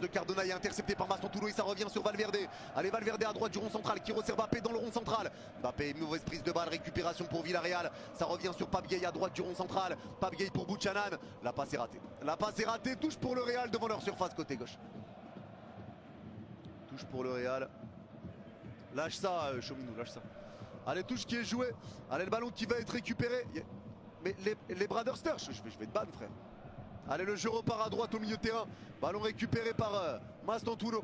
de Cardona est intercepté par Mastantuono et ça revient sur Valverde. Allez, Valverde à droite du rond central qui resserre Mbappé dans le rond central. Mbappé, mauvaise prise de balle, récupération pour Villarreal. Ça revient sur Pape Gueye à droite du rond central. Pape Gueye pour Buchanan. La passe est ratée. La passe est ratée. Touche pour le Real devant leur surface côté gauche. Touche pour le Real. Lâche ça, Chominou, lâche ça. Allez, touche qui est jouée. Allez, le ballon qui va être récupéré. Mais les Brothers Sturch, je vais te ban, frère. Allez, le jeu repart à droite au milieu de terrain. Ballon récupéré par Mastantuono.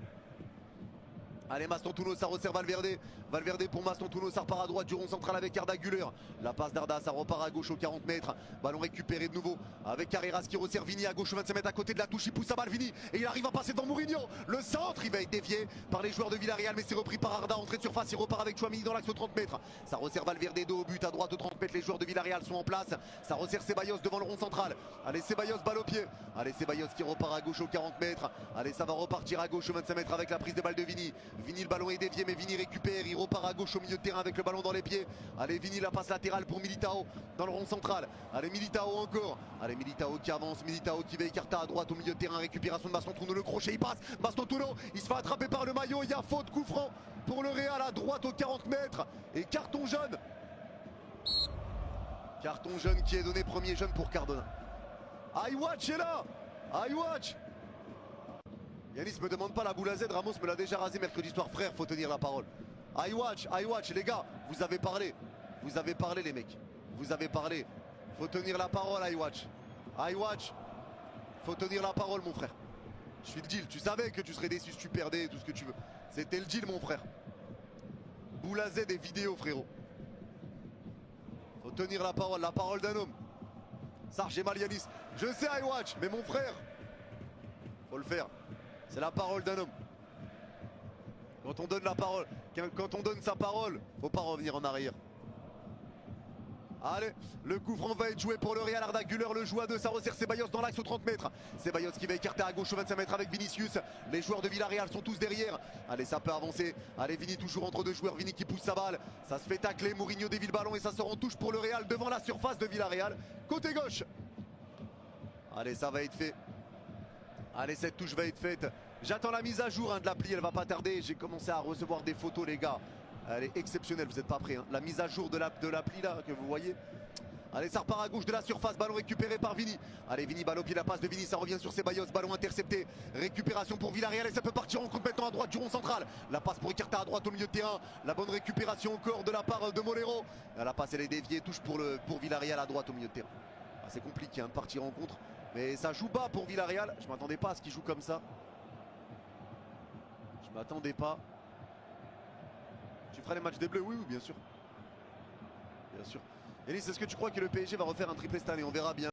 Allez, Mastantuono, ça resserre Valverde. Valverde pour Mastantuono, ça repart à droite du rond central avec Arda Güler. La passe d'Arda, ça repart à gauche aux 40 mètres. Ballon récupéré de nouveau avec Carreras qui resserre Vini à gauche aux 25 mètres à côté de la touche. Il pousse sa balle Vini et il arrive à passer devant Mourinho. Le centre, il va être dévié par les joueurs de Villarreal, mais c'est repris par Arda. Entrée de surface, il repart avec Tchouaméni dans l'axe aux 30 mètres. Ça resserre Valverde dos au but à droite aux 30 mètres. Les joueurs de Villarreal sont en place. Ça resserre Ceballos devant le rond central. Allez, Ceballos, balle au pied. Allez, Ceballos qui repart à gauche aux 40 mètres. Allez, ça va repartir à gauche aux 25 mètres avec la prise de balle de Vini. Vini, le ballon est dévié, mais Vini récupère, il repart à gauche au milieu de terrain avec le ballon dans les pieds. Allez, Vini, la passe latérale pour Militao dans le rond central. Allez, Militao encore. Allez, Militao qui avance, Militao qui va écarter à droite au milieu de terrain. Récupération de Mastantuono, le crochet, il passe. Mastantuono, il se fait attraper par le maillot. Il y a faute, coup franc pour le Real à droite aux 40 mètres. Et carton jaune. Carton jaune qui est donné, premier jaune pour Cardona. iWatch est là. iWatch. Yanis me demande pas la boule à Z, Ramos me l'a déjà rasé mercredi soir, frère, faut tenir la parole. iWatch, les gars, vous avez parlé les mecs, vous avez parlé. Faut tenir la parole, iWatch, faut tenir la parole mon frère. Je suis le deal, tu savais que tu serais déçu si tu perdais, tout ce que tu veux. C'était le deal mon frère. Boule à Z et vidéo frérot. Faut tenir la parole d'un homme. Ça, j'ai mal Yanis. Je sais iWatch, mais mon frère, faut le faire. C'est la parole d'un homme. Quand on donne la parole, quand on donne sa parole, faut pas revenir en arrière. Allez, le coup franc va être joué pour le Real. Arda Güler le joue à deux, ça resserre Ceballos dans l'axe aux 30 mètres. Ceballos qui va écarter à gauche aux 25 mètres avec Vinicius. Les joueurs de Villarreal sont tous derrière. Allez, ça peut avancer. Allez, Vini toujours entre deux joueurs. Vini qui pousse sa balle. Ça se fait tacler. Mourinho dévie le ballon et ça sort en touche pour le Real devant la surface de Villarreal. Côté gauche. Allez, ça va être fait. Allez, cette touche va être faite. J'attends la mise à jour de l'appli, elle va pas tarder. J'ai commencé à recevoir des photos les gars. Elle est exceptionnelle, vous n'êtes pas prêts. La mise à jour de l'appli là que vous voyez. Allez, ça repart à gauche de la surface, ballon récupéré par Vini. Allez, Vini, balle au pied, la passe de Vini, ça revient sur Ceballos, ballon intercepté. Récupération pour Villarreal et ça peut partir en compte maintenant à droite du rond central. La passe pour écarter à droite au milieu de terrain. La bonne récupération encore de la part de Molero. La passe elle est déviée, touche pour Villarreal à droite au milieu de terrain. C'est compliqué de partir en contre. Mais ça joue bas pour Villarreal. Je m'attendais pas à ce qu'il joue comme ça. Je m'attendais pas. Tu feras les matchs des Bleus? Oui, bien sûr. Bien sûr. Elis, est-ce que tu crois que le PSG va refaire un triplé cette année? On verra bien.